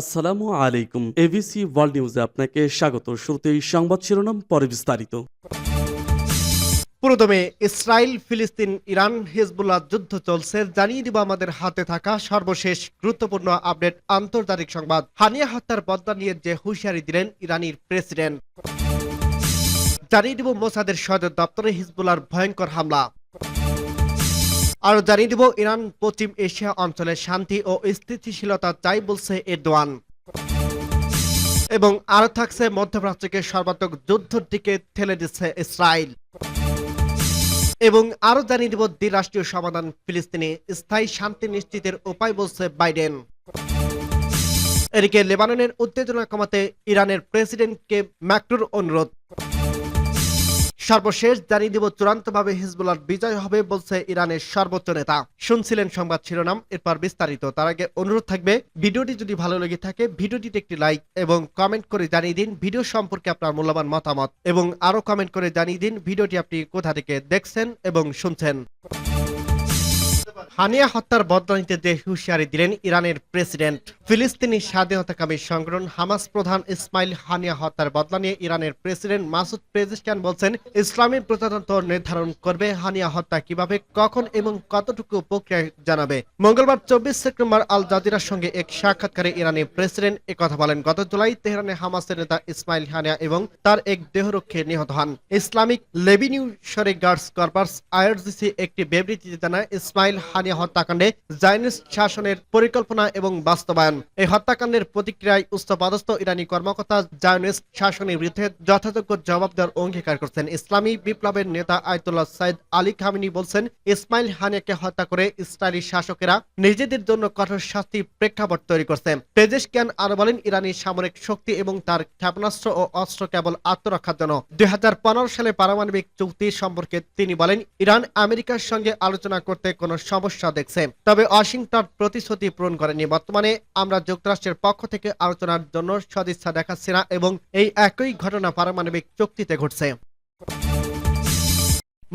আসসালামু আলাইকুম। ABC world নিউজে আপনাকে স্বাগত। শুরুতেই সংবাদ শিরোনাম, পরে বিস্তারিত। পুরোদমে ইসরায়েল, ফিলিস্তিন, ইরান, হিজবুল্লাহ যুদ্ধ চলছে। জানিয়ে দিব আমাদের হাতে থাকা সর্বশেষ গুরুত্বপূর্ণ আপডেট আন্তর্জাতিক সংবাদ। হানিয়া হত্যার বদলা নিয়ে যে হুঁশিয়ারি দিলেন ইরানির প্রেসিডেন্ট। জানিয়ে দিব মোসাদের সদর দপ্তরে হিজবুল্লাহর ভয়ঙ্কর হামলা। আরো জানিয়ে দিব ইরান পশ্চিম এশিয়া অঞ্চলে শান্তি ও স্থিতিশীলতা চাই বলছে এরদোয়ান। এবং আরো থাকছে মধ্যপ্রাচ্যকে সর্বাত্মক যুদ্ধের দিকে ঠেলে দিচ্ছে ইসরায়েল। এবং আরো জানিয়ে দিব দ্বিরাষ্ট্রীয় সমাধান, ফিলিস্তিনে স্থায়ী শান্তি নিশ্চিতের উপায় বলছে বাইডেন। এদিকে লেবাননের উত্তেজনা কমাতে ইরানের প্রেসিডেন্টকে ম্যাক্রোর অনুরোধ। সর্বশেষ জানিয়ে দিব চূড়ান্তভাবে হিজবুল্লাহর বিজয় হবে বলছে ইরানের সর্বোচ্চ নেতা। শুনছিলেন সংবাদ শিরোনাম, এরপর বিস্তারিত। তার আগে অনুরোধ থাকবে, ভিডিওটি যদি ভালো লেগে থাকে ভিডিওটিতে একটি লাইক এবং কমেন্ট করে জানিয়ে দিন ভিডিও সম্পর্কে আপনার মূল্যবান মতামত, এবং আরো কমেন্ট করে জানিয়ে দিন ভিডিওটি আপনি কোথা থেকে দেখছেন এবং শুনছেন। হানিয়া হত্যার বদলা নিতে যে হুঁশিয়ারি দিলেন ইরানের প্রেসিডেন্ট। ফিলিস্তিনি স্বাধীনতাকামী সংগঠন হামাস প্রধান ইসমাইল হানিয়া হত্যার বদলা নিয়ে ইরানের প্রেসিডেন্ট মাসুদ পেজেশকিয়ান বলছেন, ইসলামী প্রজাতন্ত্র নির্ধারণ করবে হানিয়া হত্যা কিভাবে, কখন এবং কতটুকু প্রক্রিয়া জানাবে। মঙ্গলবার 24 সেপ্টেম্বর আল জাজিরার সঙ্গে এক সাক্ষাৎকারে ইরানি প্রেসিডেন্ট একথা বলেন। গত জুলাই তেহরানে হামাসের নেতা ইসমাইল হানিয়া এবং তার এক দেহরক্ষী নিহত হন। ইসলামিক লেবিনিউশরি গার্ডস কর্পস আইআরজিসি একটি বিবৃতিতে জানায়, ইসমাইল হানিয়া হত্যাকাণ্ডে জায়নিস্ট শাসনের পরিকল্পনা এবং বাস্তবায়ন। এই হত্যাকাণ্ডের প্রতিক্রিয়ায় উচ্চপদস্থ ইরানি কর্মকর্তা জায়নিস্ট শাসনের বিরুদ্ধে যথাযোগ্য জবাব দেওয়ার অঙ্গীকার করছেন। ইসলামী বিপ্লবের নেতা আয়াতুল্লাহ সাইদ আলী খামেনি বলছেন, ইসমাইল হানিয়াকে হত্যা করে ইসরায়েলি শাসকেরা নিজেদের জন্য কঠোর শাস্তি প্রেক্ষাপট তৈরি করছে। পেজেশকিয়ান আরো বলেন, ইরানি সামরিক শক্তি এবং তার ক্ষেপণাস্ত্র ও অস্ত্র কেবল আত্মরক্ষার জন্য। 2015 সালে পারমাণবিক চুক্তি সম্পর্কে তিনি বলেন, ইরান আমেরিকার সঙ্গে আলোচনা করতে কোনো সমস্যা দেখছে, তবে ওয়াশিংটন প্রতিশ্রুতি পূরণ করেনি। বর্তমানে আমরা যুক্তরাষ্ট্রের পক্ষ থেকে আলোচনার জন্য সদিচ্ছা দেখাচ্ছি না, এবং এই একই ঘটনা পারমাণবিক চুক্তিতে ঘটছে।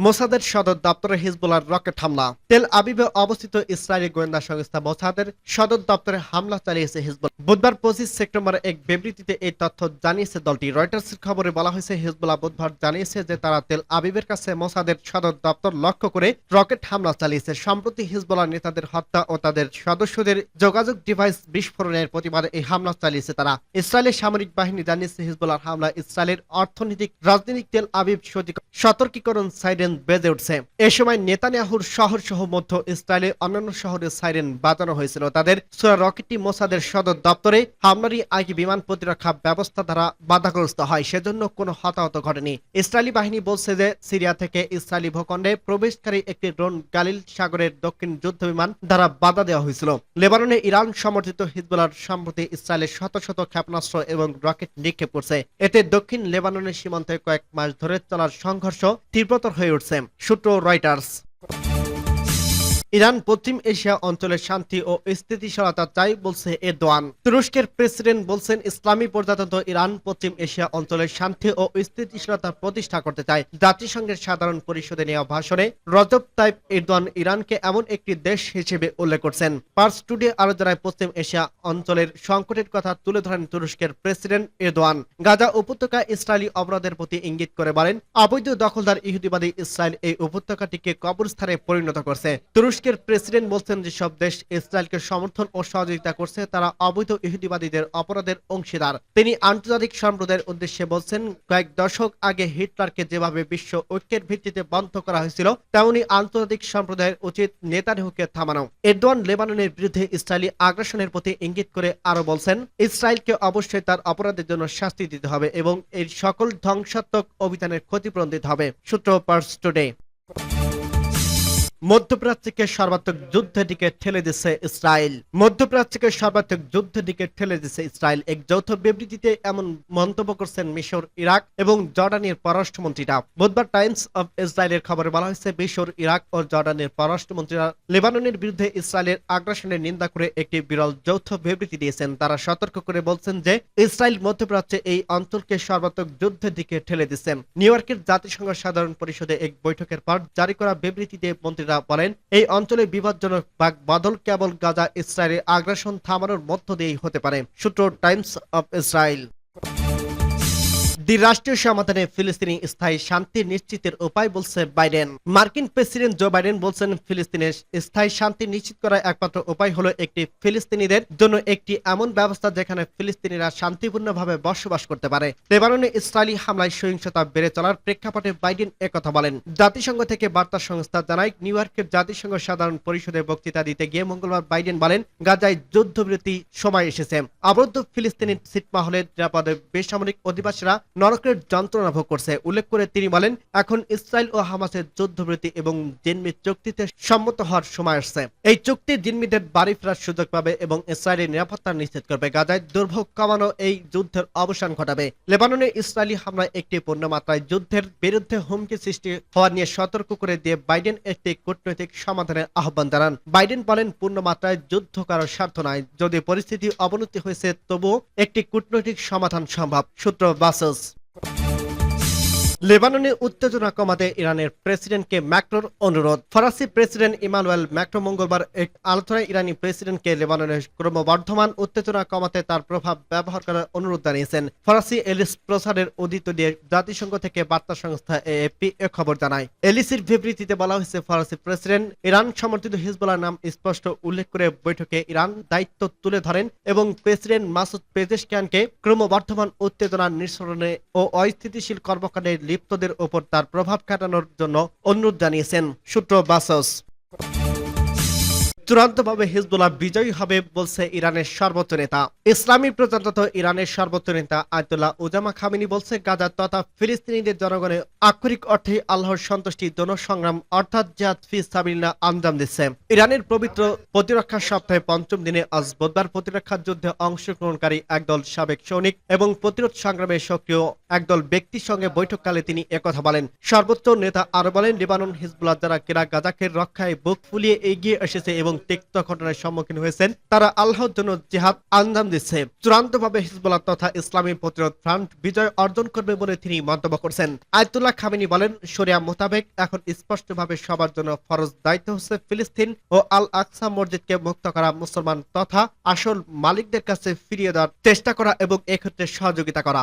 মোসাদের সদর দপ্তরে হিজবুল্লাহর রকেট হামলা। তেল আবিবে অবস্থিত ইসরায়েলি গোয়েন্দা সংস্থা মোসাদের সদর দপ্তরে হামলা চালিয়েছে হিজবুল্লাহ। বুধবার 25 সেপ্টেম্বর এক বিবৃতিতে এই তথ্য জানিয়েছে দলটি। রয়টার্সের খবরে বলা হয়েছে, হিজবুল্লাহ বুধবার জানিয়েছে যে তারা তেল আবিবের কাছে মোসাদের সদর দপ্তর লক্ষ্য করে রকেট হামলা চালিয়েছে। সম্প্রতি হিজবুল্লাহ নেতাদের হত্যা ও তাদের সদস্যদের যোগাযোগ ডিভাইস বিস্ফোরণের প্রতিবাদে এই হামলা চালিয়েছে তারা। ইসরায়েলের সামরিক বাহিনী জানিয়েছে, হিজবুল্লাহর হামলা ইসরায়েলের অর্থনৈতিক, রাজনৈতিক তেল আবিব সতর্কীকরণ সাইরেন বেজে উঠছে। এ সময় নেতানিয়াহুর শহর সহ মধ্য ইসরায়েলের অন্যান্য শহরে সাইরেন বাজানো হয়েছিল। তাদের ছোড়া রকেটটি মোসাদের সদর দপ্তরে হামলারই আগে বিমান প্রতিরক্ষা ব্যবস্থা দ্বারা বাধাগ্রস্ত হয়, সেজন্য কোনো হতাহত ঘটেনি। ইসরায়েলি বাহিনী বলছে যে সিরিয়া থেকে ইসরায়েলি ভূখণ্ডে প্রবেশকারী একটি ড্রোন গালিল সাগরের দক্ষিণ যুদ্ধ বিমান দ্বারা বাধা দেওয়া হয়েছিল। লেবাননে ইরান সমর্থিত হিজবুল্লাহর সম্প্রতি ইসরায়েলের শত শত ক্ষেপণাস্ত্র এবং রকেট নিক্ষেপ করছে। এতে দক্ষিণ লেবাননের সীমান্তে কয়েক মাস ধরে চলার সংঘর্ষ তীব্রতর হয়ে উঠছে। সূত্র রয়টার্স। ইরান পশ্চিম এশিয়া অঞ্চলের শান্তি ও স্থিতিশীলতা চাই বলছে এরদোয়ান। তুরস্কের প্রেসিডেন্ট বলছেন, ইসলামী প্রজাতন্ত্র ইরান পশ্চিম এশিয়া অঞ্চলের শান্তি ও স্থিতিশীলতা প্রতিষ্ঠা করতে চায়। জাতিসংঘের সাধারণ পরিষদে নেওয়া ভাষণে রজব তাইপ এরদোয়ান ইরানকে এমন একটি দেশ হিসেবে উল্লেখ করছেন। পার্স টুডে আরো জানায়, পশ্চিম এশিয়া অঞ্চলের সংকটের কথা তুলে ধরেন তুরস্কের প্রেসিডেন্ট এরদোয়ান। গাজা উপত্যকা ইসরায়েলি অপরাধের প্রতি ইঙ্গিত করে বলেন, অবৈধ দখলদার ইহুদিবাদী ইসরায়েল এই উপত্যকাটিকে কবরস্থানে পরিণত করছে। তুরস্কের প্রেসিডেন্ট বলছেন, যে সব দেশ ইসরায়েলকে সমর্থন ও সহযোগিতা করছে তারা অবৈধ ইহুদিবাদীদের অপরাধের অংশীদার। তিনি আন্তর্জাতিক সম্প্রদায়ের উদ্দেশ্যে বলছেন, কয়েক দশক আগে হিটলারকে যেভাবে বিশ্ব ঐক্যের ভিত্তিতে বন্ধ করা হয়েছিল, তেমনি আন্তর্জাতিক সম্প্রদায়ের উচিত নেতানিয়াহুকে থামানো। এরদোয়ান লেবাননের বিরুদ্ধে ইসরায়েলি আগ্রাসনের প্রতি ইঙ্গিত করে আরো বলছেন, ইসরায়েলকে অবশ্যই তার অপরাধের জন্য শাস্তি দিতে হবে এবং এর সকল ধ্বংসাত্মক অভিযানের ক্ষতিপূরণ দিতে হবে। সূত্র পার্স টুডে। মধ্যপ্রাচ্যকে সর্বাত্মক যুদ্ধের দিকে ঠেলে দিচ্ছে ইসরায়েল। মধ্যপ্রাচ্যকে সর্বাত্মক যুদ্ধের দিকে ঠেলে দিচ্ছে ইসরায়েল। এক যৌথ বিবৃতিতে এমন মন্তব্য করছেন মিশর, ইরাক এবং জর্ডানের পররাষ্ট্রমন্ত্রীরা। বুধবার টাইমস অব ইসরায়েলের খবরে বলা হয়েছে, মিশর, ইরাক ও জর্ডানের পররাষ্ট্রমন্ত্রীরা লেবাননের বিরুদ্ধে ইসরায়েলের আগ্রাসনের নিন্দা করে একটি বিরল যৌথ বিবৃতি দিয়েছেন। তারা সতর্ক করে বলছেন যে ইসরায়েল মধ্যপ্রাচ্যে এই অঞ্চলকে সর্বাত্মক যুদ্ধের দিকে ঠেলে দিচ্ছে। নিউ ইয়র্কের জাতিসংঘ সাধারণ পরিষদে এক বৈঠকের পর জারি করা বিবৃতিতে মন্ত্রী ফিলিস্তিনিরা বলেন এই অঞ্চলে বিপজ্জনক বাক বদল কেবল গাজা ইসরায়েলের আগ্রাসন থামানোর মধ্য দিয়েই হতে পারে। সূত্র টাইমস অফ ইসরায়েল। দ্বিরাষ্ট্রীয় সমাধানে ফিলিস্তিনি স্থায়ী শান্তি নিশ্চিতের উপায় বলছে বাইডেন। মার্কিন প্রেসিডেন্ট জো বাইডেন বলছেন ফিলিস্তিনের স্থায়ী শান্তি নিশ্চিত করার একমাত্র উপায় হলো একটি ফিলিস্তিনিদের জন্য একটি এমন ব্যবস্থা যেখানে ফিলিস্তিনিরা শান্তিপূর্ণভাবে বসবাস করতে পারে। লেবাননে ইসরায়েলি হামলায় সহিংসতা বেড়ে চলার প্রেক্ষাপটে বাইডেন একথা বলেন। জাতিসংঘ থেকে বার্তা সংস্থা জানায় নিউ ইয়র্কের জাতিসংঘ সাধারণ পরিষদে বক্তৃতা দিতে গিয়ে মঙ্গলবার বাইডেন বলেন গাজায় যুদ্ধবিরতি সময় এসেছে। অবরুদ্ধ ফিলিস্তিনি ছিটমহলের নিরাপদে বেসামরিক অধিবাসীরা নরকের যন্ত্রণা ভোগ করছে উল্লেখ করে তিনি বলেন এখন ইসরায়েল ও হামাসের যুদ্ধবিরতি এবং জিম্মি চুক্তিতে সম্মত হওয়ার সময় আসছে। এই চুক্তি জিম্মিদের বাড়ি ফেরার সুযোগ পাবে এবং ইসরায়েলের নিরাপত্তা নিশ্চিত করবে। গাজায় দুর্ভোগ কমানো এই যুদ্ধের অবসান ঘটাবে। লেবাননে ইসরায়েলি হামলায় একটি পূর্ণমাত্রায় যুদ্ধের বিরুদ্ধে হুমকি সৃষ্টি হওয়া নিয়ে সতর্ক করে দিয়ে বাইডেন একটি কূটনৈতিক সমাধানের আহ্বান জানান। বাইডেন বলেন পূর্ণমাত্রায় যুদ্ধ করার স্বার্থ নয়, যদি পরিস্থিতি অবনতি হয়েছে তবুও একটি কূটনৈতিক সমাধান সম্ভব। সূত্র বাসস। লেবাননে উত্তেজনা কমাতে ইরানের প্রেসিডেন্টকে ম্যাক্রোর অনুরোধ। ফরাসি প্রেসিডেন্ট ইমানুয়েল ম্যাক্রো মঙ্গলবার এক আলোচনায় ইরানি প্রেসিডেন্টকে লেবাননের ক্রমবর্ধমান উত্তেজনা কমাতে তার প্রভাব ব্যবহার করার অনুরোধ জানিয়েছেন। ফরাসি এলিস প্রসারের উদ্ধৃতি দিয়ে জাতিসংঘ থেকে বার্তা সংস্থা এএফপি এ খবর জানায়। এলিসির বিবৃতিতে বলা হয়েছে ফরাসি প্রেসিডেন্ট ইরান সমর্থিত হিজবুল্লাহর নাম স্পষ্ট উল্লেখ করে বৈঠকে ইরান দায়িত্ব তুলে ধরেন এবং প্রেসিডেন্ট মাসুদ পেজেশকিয়ানকে ক্রমবর্ধমান উত্তেজনা নিঃসরণে ও অস্থিতিশীল কর্মকাণ্ডে লিপ্তদের ওপর তার প্রভাব খাটানোর জন্য অনুরোধ জানিয়েছেন। সূত্র বাসস। চূড়ান্তভাবে হিজবুল্লাহ বিজয়ী হবে বলছে ইরানের সর্বোচ্চ নেতা। ইসলামী প্রজাতন্ত্র ইরানের সর্বোচ্চ নেতা আয়াতুল্লাহ উজামা খামেনি বলছে গাজা তথা ফিলিস্তিনিদের জনগণের আক্ষরিক অর্থে আল্লাহর সন্তুষ্টি জনসংগ্রাম অর্থাৎ জিহাদ ফি সাবিলিল্লাহ আঞ্জাম দিচ্ছে। ইরানের পবিত্র প্রতিরক্ষা সপ্তাহে পঞ্চম দিনে আজ বুধবার প্রতিরক্ষা যুদ্ধে অংশগ্রহণকারী একদল সাবেক সৈনিক এবং প্রতিরোধ সংগ্রামে সক্রিয় একদল ব্যক্তির সঙ্গে বৈঠককালে তিনি একথা বলেন। সর্বোচ্চ নেতা আরো বলেন লেবানন হিজবুল্লাহ যারা কেরা গাজাকে রক্ষায় বুক ফুলিয়ে এগিয়ে এসেছে এবং তিক্ত ঘটনার সম্মুখীন হয়েছেন তারা আল্লাহর জন্য জিহাদ আঞ্জাম দিচ্ছে। চূড়ান্তভাবে হিজবুল্লাহ তথা ইসলামী প্রতিরোধ ফ্রন্ট বিজয় অর্জন করবে বলে তিনি মন্তব্য করছেন। আয়াতুল্লাহ খামেনি বলেন শরিয়া মোতাবেক এখন স্পষ্টভাবে সবার জন্য ফরজ দায়িত্ব হচ্ছে ফিলিস্তিন ও আল আকসা মসজিদকে মুক্ত করা, মুসলমান তথা আসল মালিকদের কাছে ফিরিয়ে দেওয়ার চেষ্টা করা এবং এক্ষেত্রে সহযোগিতা করা।